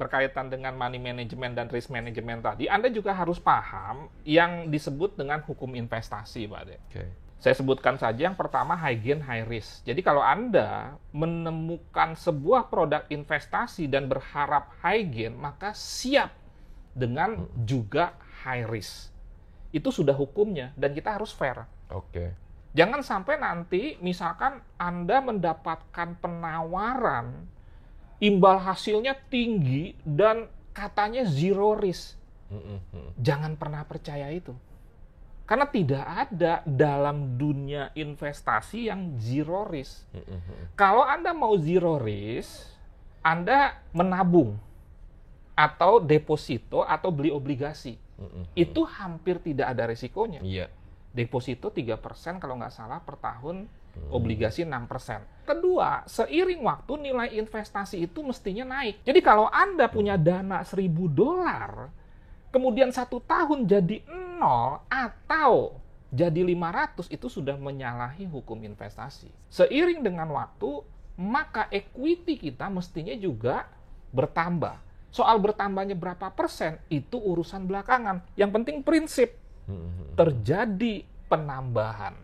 Berkaitan dengan money management dan risk management tadi, Anda juga harus paham yang disebut dengan hukum investasi, Pak Ade. Okay. Saya sebutkan saja yang pertama, high gain, high risk. Jadi kalau Anda menemukan sebuah produk investasi dan berharap high gain, maka siap dengan juga high risk. Itu sudah hukumnya dan kita harus fair. Oke. Jangan sampai nanti misalkan Anda mendapatkan penawaran, imbal hasilnya tinggi dan katanya zero risk. Jangan pernah percaya itu. Karena tidak ada dalam dunia investasi yang zero risk. Kalau Anda mau zero risk, Anda menabung atau deposito atau beli obligasi. Itu hampir tidak ada risikonya. Iya. Deposito 3% kalau nggak salah per tahun, obligasi 6%. Kedua, seiring waktu nilai investasi itu mestinya naik. Jadi kalau Anda punya dana $1.000, kemudian 1 tahun jadi 0 atau jadi 500, itu sudah menyalahi hukum investasi. Seiring dengan waktu, maka equity kita mestinya juga bertambah. Soal bertambahnya berapa persen, itu urusan belakangan. Yang penting prinsip, terjadi penambahan.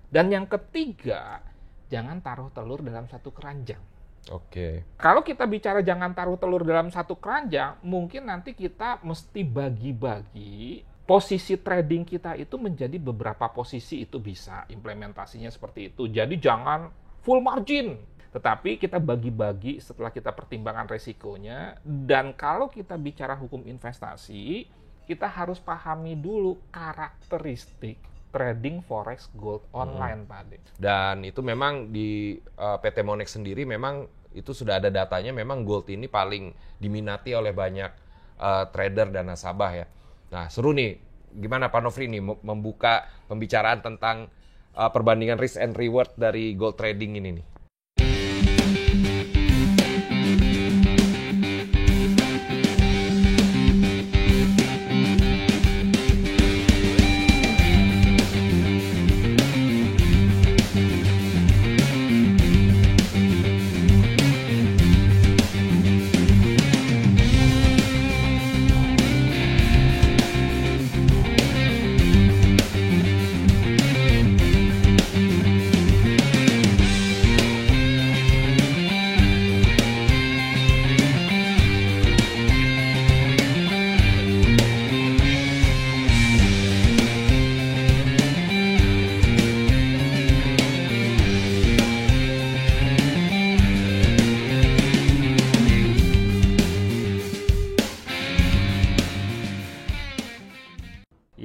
Dan yang ketiga, jangan taruh telur dalam satu keranjang. Oke. Kalau kita bicara jangan taruh telur dalam satu keranjang, mungkin nanti kita mesti bagi-bagi posisi trading kita itu menjadi beberapa posisi, itu bisa implementasinya seperti itu. Jadi jangan full margin, tetapi kita bagi-bagi setelah kita pertimbangkan resikonya. Dan kalau kita bicara hukum investasi, kita harus pahami dulu karakteristik trading forex gold online, Pak Ade. Dan itu memang di PT Monex sendiri memang itu sudah ada datanya, memang gold ini paling diminati oleh banyak trader dan nasabah ya. Nah, seru nih, gimana Pak Nofri nih membuka pembicaraan tentang perbandingan risk and reward dari gold trading ini nih.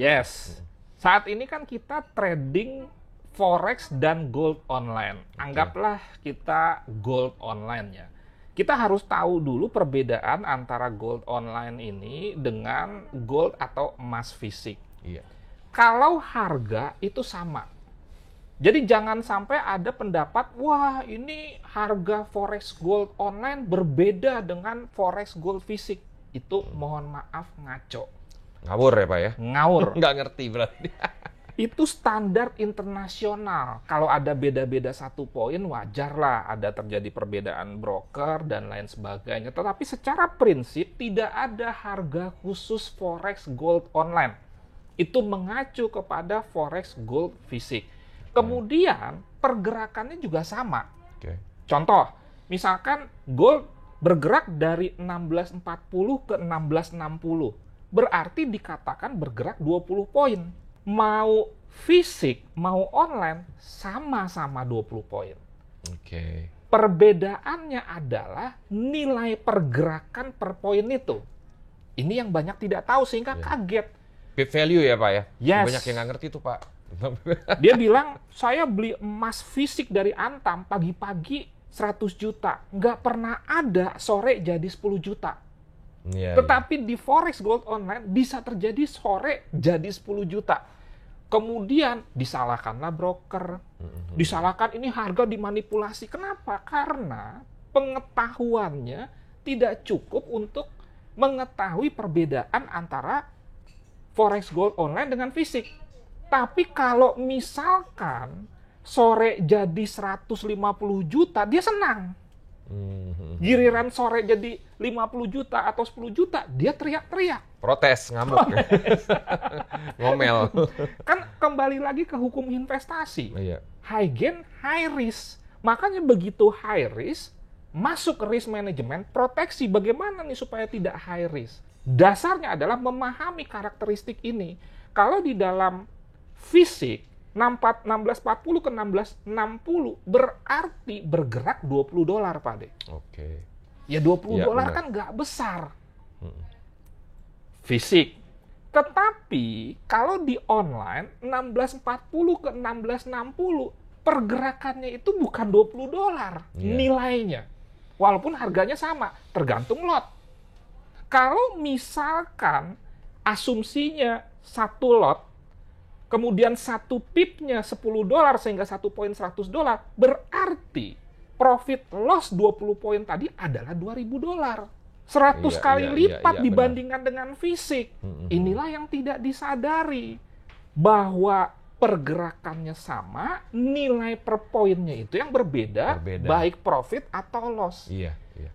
Yes, saat ini kan kita trading forex dan gold online. Anggaplah kita gold online ya. Kita harus tahu dulu perbedaan antara gold online ini dengan gold atau emas fisik. Iya. Kalau harga itu sama. Jadi jangan sampai ada pendapat, wah ini harga forex gold online berbeda dengan forex gold fisik. Itu mohon maaf ngaco. Ngawur ya Pak ya? Ngawur. Nggak ngerti berarti. Itu standar internasional. Kalau ada beda-beda 1 poin, wajar lah ada terjadi perbedaan broker dan lain sebagainya. Tetapi secara prinsip tidak ada harga khusus forex gold online. Itu mengacu kepada forex gold fisik. Kemudian pergerakannya juga sama. Contoh, misalkan gold bergerak dari 1640 ke 1660. Berarti dikatakan bergerak 20 poin. Mau fisik, mau online, sama-sama 20 poin. Oke. Perbedaannya adalah nilai pergerakan per poin itu. Ini yang banyak tidak tahu sehingga kaget. Pip value ya Pak ya? Yes. Banyak yang nggak ngerti tuh Pak. Dia bilang, saya beli emas fisik dari Antam pagi-pagi 100 juta. Nggak pernah ada sore jadi 10 juta. Tetapi di forex gold online bisa terjadi sore jadi 10 juta. Kemudian disalahkanlah broker. Disalahkan ini harga dimanipulasi. Kenapa? Karena pengetahuannya tidak cukup untuk mengetahui perbedaan antara forex gold online dengan fisik. Tapi kalau misalkan sore jadi 150 juta, dia senang. Giliran sore jadi 50 juta atau 10 juta, dia teriak-teriak. Protes, ngamuk. Ngomel. Kan kembali lagi ke hukum investasi. Iya. High gain, high risk. Makanya begitu high risk, masuk ke risk management, proteksi bagaimana nih supaya tidak high risk. Dasarnya adalah memahami karakteristik ini. Kalau di dalam fisik, 1640 ke 1660 berarti bergerak $20, Pak De. Oke. Ya $20 benar. kan nggak besar. Fisik. Tetapi kalau di online 1640 ke 1660 pergerakannya itu bukan $20 nilainya. Walaupun harganya sama, tergantung lot. Kalau misalkan asumsinya satu lot kemudian satu pipnya $10 sehingga 1 poin $100, berarti profit loss 20 poin tadi adalah $2.000. 100 kali lipat dibandingkan dengan fisik. Inilah yang tidak disadari. Bahwa pergerakannya sama, nilai per poinnya itu yang berbeda. Baik profit atau loss.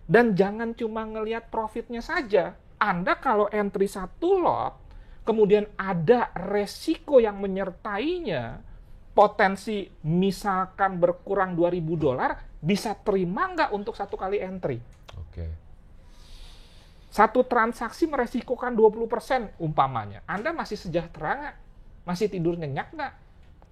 Dan jangan cuma ngelihat profitnya saja. Anda kalau entry satu lot, kemudian ada resiko yang menyertainya, potensi misalkan berkurang $2.000, bisa terima nggak untuk satu kali entry? Oke. Satu transaksi meresikokan 20% umpamanya. Anda masih sejahtera nggak? Masih tidur nyenyak nggak?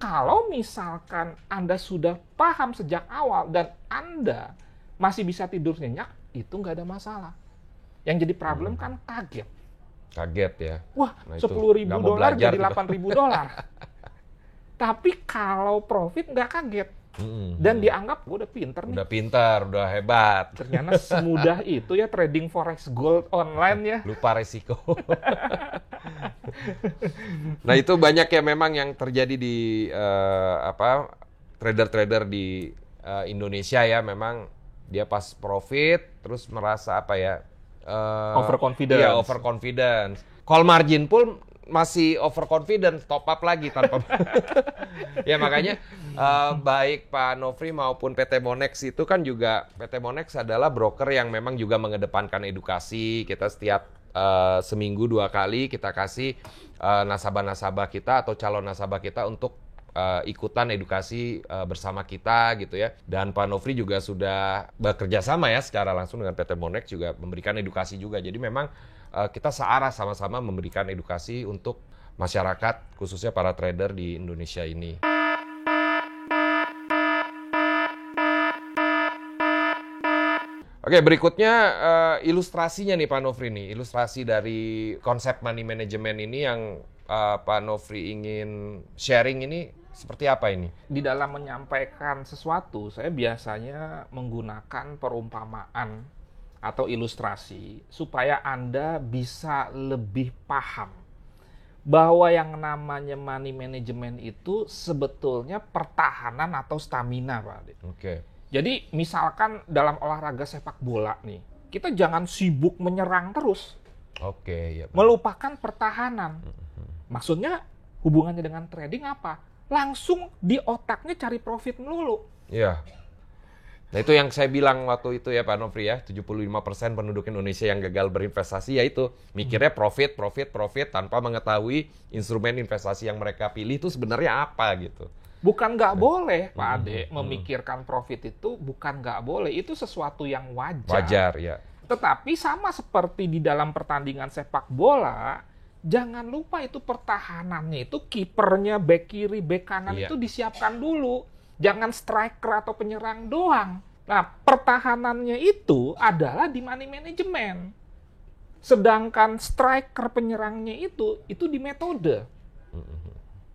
Kalau misalkan Anda sudah paham sejak awal dan Anda masih bisa tidur nyenyak, itu nggak ada masalah. Yang jadi problem kan kaget. Kaget ya. Wah, Nah, $10.000 jadi $8.000. Tapi kalau profit nggak kaget. Dan dianggap gue udah pinter nih. Udah pintar, udah hebat. Ternyata semudah itu ya trading forex gold online ya. Lupa resiko. Nah itu banyak ya memang yang terjadi di trader-trader di Indonesia ya. Memang dia pas profit terus merasa overconfidence. Iya, overconfidence. Call margin pun masih overconfidence, top up lagi tanpa. Ya makanya baik Pak Nofri maupun PT Monex itu kan juga, PT Monex adalah broker yang memang juga mengedepankan edukasi. Kita setiap seminggu 2 kali kita kasih nasabah-nasabah kita atau calon nasabah kita untuk ikutan edukasi bersama kita gitu ya. Dan Pak Nofri juga sudah bekerja sama ya secara langsung dengan PT Monex juga memberikan edukasi juga. Jadi memang kita searah sama-sama memberikan edukasi untuk masyarakat khususnya para trader di Indonesia ini. Oke, berikutnya ilustrasinya nih Pak Nofri nih. Ilustrasi dari konsep money management ini yang Pak Nofri ingin sharing ini seperti apa ini? Di dalam menyampaikan sesuatu, saya biasanya menggunakan perumpamaan atau ilustrasi supaya Anda bisa lebih paham bahwa yang namanya money management itu sebetulnya pertahanan atau stamina, Pak. Oke. Jadi misalkan dalam olahraga sepak bola nih, kita jangan sibuk menyerang terus. Oke, ya. Melupakan pertahanan. Maksudnya hubungannya dengan trading apa? Langsung di otaknya cari profit melulu. Iya. Nah itu yang saya bilang waktu itu ya Pak Nofri ya, 75% penduduk Indonesia yang gagal berinvestasi yaitu mikirnya profit tanpa mengetahui instrumen investasi yang mereka pilih itu sebenarnya apa gitu. Bukan nggak boleh Pak Ade memikirkan profit itu, bukan nggak boleh, itu sesuatu yang wajar. Wajar ya. Tetapi sama seperti di dalam pertandingan sepak bola, jangan lupa itu pertahanannya itu kipernya, bek kiri, bek kanan itu disiapkan dulu. Jangan striker atau penyerang doang. Nah, pertahanannya itu adalah di money management. Sedangkan striker penyerangnya itu di metode.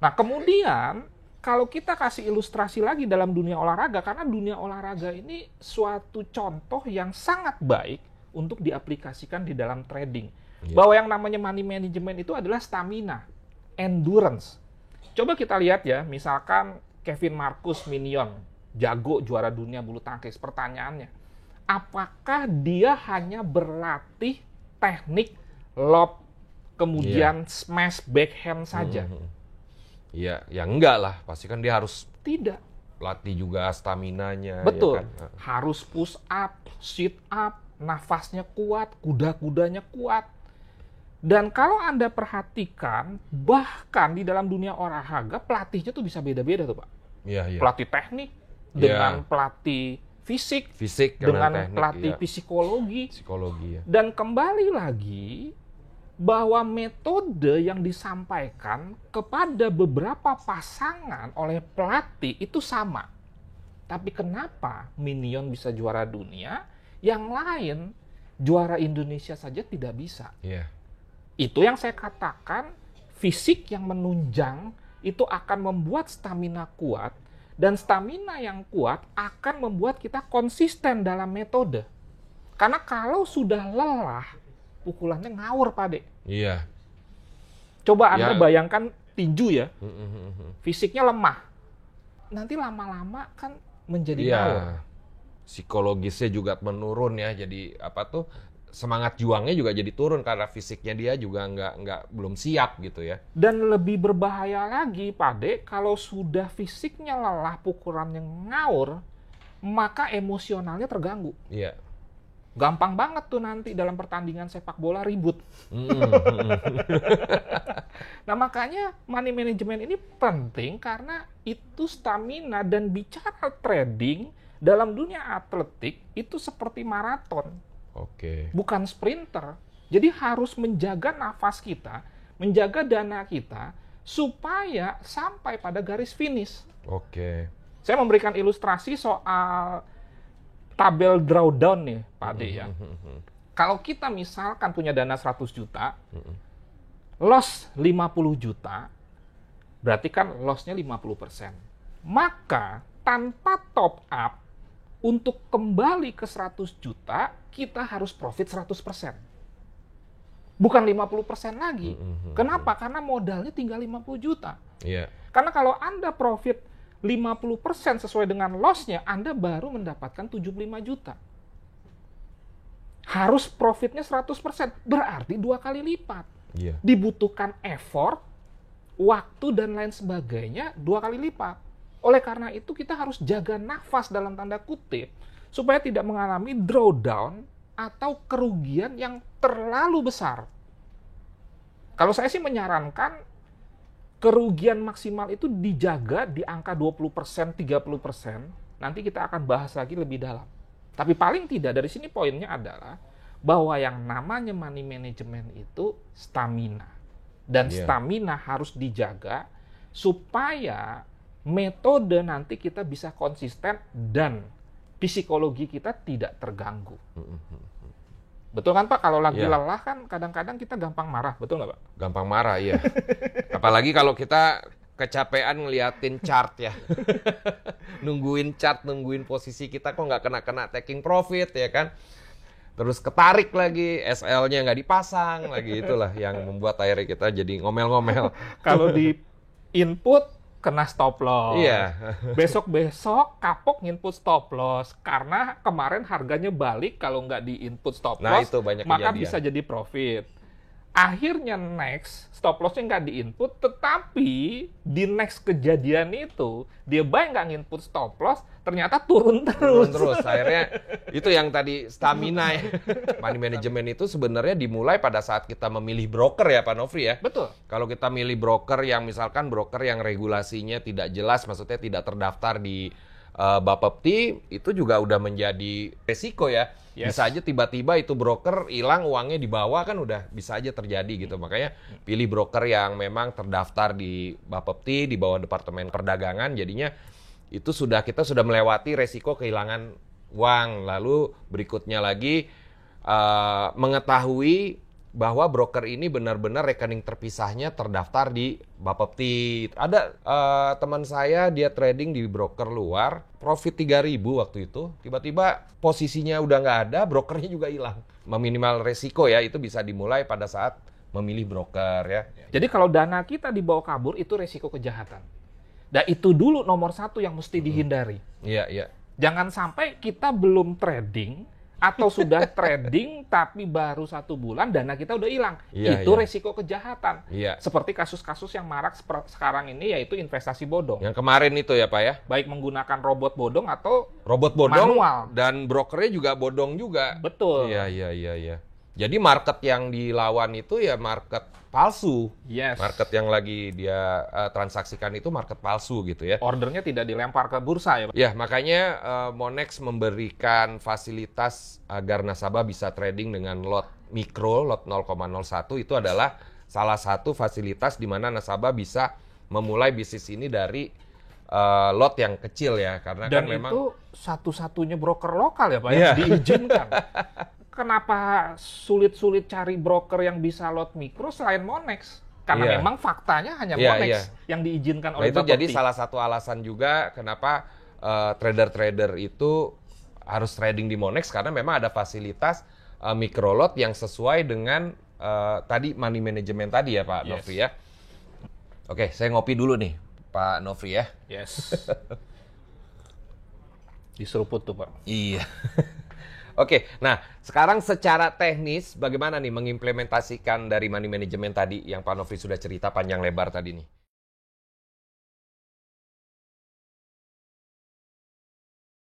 Nah, kemudian kalau kita kasih ilustrasi lagi dalam dunia olahraga, karena dunia olahraga ini suatu contoh yang sangat baik untuk diaplikasikan di dalam trading. Bahwa yang namanya money management itu adalah stamina, endurance. Coba kita lihat ya, misalkan Kevin Marcus Minion, jago juara dunia bulu tangkis. Pertanyaannya, apakah dia hanya berlatih teknik lob, kemudian smash backhand saja? Iya, ya enggak lah. Pasti kan dia harus Tidak. latih juga staminanya. Betul. Ya kan? Harus push up, sit up, nafasnya kuat, kuda-kudanya kuat. Dan kalau Anda perhatikan, bahkan di dalam dunia olahraga, pelatihnya tuh bisa beda-beda tuh, Pak. Iya, iya. Pelatih teknik, Iya. dengan pelatih fisik, Fisik, dengan teknik, pelatih iya. psikologi. Psikologi ya. Dan kembali lagi, bahwa metode yang disampaikan kepada beberapa pasangan oleh pelatih itu sama. Tapi kenapa Minion bisa juara dunia, yang lain juara Indonesia saja tidak bisa? Iya. Itu yang saya katakan, fisik yang menunjang itu akan membuat stamina kuat, dan stamina yang kuat akan membuat kita konsisten dalam metode. Karena kalau sudah lelah, pukulannya ngawur, Pak De. Iya. Coba Anda Ya. bayangkan tinju ya, fisiknya lemah. Nanti lama-lama kan menjadi ngawur. Iya. Psikologisnya juga menurun ya. Jadi apa tuh, semangat juangnya juga jadi turun karena fisiknya dia juga nggak belum siap gitu ya. Dan lebih berbahaya lagi, Pak De, kalau sudah fisiknya lelah, pukulannya ngawur, maka emosionalnya terganggu. Iya. Gampang banget tuh nanti dalam pertandingan sepak bola ribut. Nah, makanya money management ini penting karena itu stamina, dan bicara trading dalam dunia atletik itu seperti maraton, Oke. bukan sprinter. Jadi harus menjaga nafas kita, menjaga dana kita supaya sampai pada garis finish. Oke. Saya memberikan ilustrasi soal tabel drawdown nih, Pak De ya. Kalau kita misalkan punya dana 100 juta, loss 50 juta, berarti kan loss-nya 50%. Maka tanpa top up, untuk kembali ke 100 juta, kita harus profit 100%. Bukan 50% lagi. Kenapa? Karena modalnya tinggal 50 juta. Iya. Karena kalau Anda profit 50% sesuai dengan loss-nya, Anda baru mendapatkan 75 juta. Harus profitnya 100%, berarti 2 kali lipat. Iya. Dibutuhkan effort, waktu, dan lain sebagainya 2 kali lipat. Oleh karena itu kita harus jaga nafas dalam tanda kutip, supaya tidak mengalami drawdown atau kerugian yang terlalu besar. Kalau saya sih menyarankan, kerugian maksimal itu dijaga di angka 20%, 30%. Nanti kita akan bahas lagi lebih dalam. Tapi paling tidak dari sini poinnya adalah bahwa yang namanya money management itu stamina. Dan stamina harus dijaga supaya metode nanti kita bisa konsisten dan psikologi kita tidak terganggu. Betul kan Pak? Kalau lagi lelah kan kadang-kadang kita gampang marah, betul nggak Pak? Gampang marah, iya. Apalagi kalau kita kecapean ngeliatin chart ya. Nungguin chart, nungguin posisi kita kok nggak kena taking profit ya kan. Terus ketarik lagi, SL-nya nggak dipasang lagi, itulah yang membuat akhirnya kita jadi ngomel-ngomel. Kalau di input kena stop loss. Iya. Besok-besok kapok nginput stop loss karena kemarin harganya balik kalau nggak di input stop Nah, loss, itu banyak maka kejadian. bisa jadi profit. Akhirnya next stop lossnya nggak di input, tetapi di next kejadian itu dia buy nggak nginput stop loss, ternyata turun terus. Turun terus. Akhirnya itu yang tadi stamina ya. Money management itu sebenarnya dimulai pada saat kita memilih broker ya Pak Nofri ya. Betul. Kalau kita milih broker yang misalkan broker yang regulasinya tidak jelas, maksudnya tidak terdaftar di Bapepti, itu juga udah menjadi resiko ya. Yes. Bisa aja tiba-tiba itu broker hilang, uangnya dibawa, kan udah bisa aja terjadi gitu. Makanya pilih broker yang memang terdaftar di Bapepti, di bawah Departemen Perdagangan, jadinya itu kita sudah melewati resiko kehilangan uang. Lalu berikutnya lagi mengetahui bahwa broker ini benar-benar rekening terpisahnya terdaftar di Bapepti. Ada teman saya, dia trading di broker luar, profit 3.000 waktu itu. Tiba-tiba posisinya udah nggak ada, brokernya juga hilang. Meminimal resiko ya, itu bisa dimulai pada saat memilih broker ya. Jadi kalau dana kita dibawa kabur, itu resiko kejahatan. Dan itu dulu nomor 1 yang mesti dihindari. Iya, iya. Jangan sampai kita belum trading, atau sudah trading tapi baru 1 bulan dana kita udah hilang. Iya, Itu iya. resiko kejahatan. Iya. Seperti kasus-kasus yang marak sekarang ini, yaitu investasi bodong. Yang kemarin itu ya Pak ya? Baik menggunakan robot bodong atau Robot bodong manual. dan brokernya juga bodong juga. Betul. Iya. Jadi market yang dilawan itu ya market palsu. Yes. Market yang lagi dia transaksikan itu market palsu gitu ya. Ordernya tidak dilempar ke bursa ya, Pak? Ya, makanya Monex memberikan fasilitas agar nasabah bisa trading dengan lot mikro, lot 0,01 itu adalah salah satu fasilitas di mana nasabah bisa memulai bisnis ini dari lot yang kecil ya, karena Dan kan memang itu satu-satunya broker lokal ya Pak Iya. yang diizinkan. Kenapa sulit-sulit cari broker yang bisa lot mikro selain Monex? Karena Iya. memang faktanya hanya Iya, Monex iya. yang diizinkan Nah, oleh itu Bapepti. jadi salah satu alasan juga kenapa trader-trader itu harus trading di Monex, karena memang ada fasilitas micro lot yang sesuai dengan tadi money management tadi ya Pak Yes. Nofri ya. Oke, saya ngopi dulu nih Pak Nofri ya. Yes. Diseruput tuh Pak. Iya. Oke, nah sekarang secara teknis bagaimana nih mengimplementasikan dari money management tadi yang Pak Nofri sudah cerita panjang lebar tadi nih?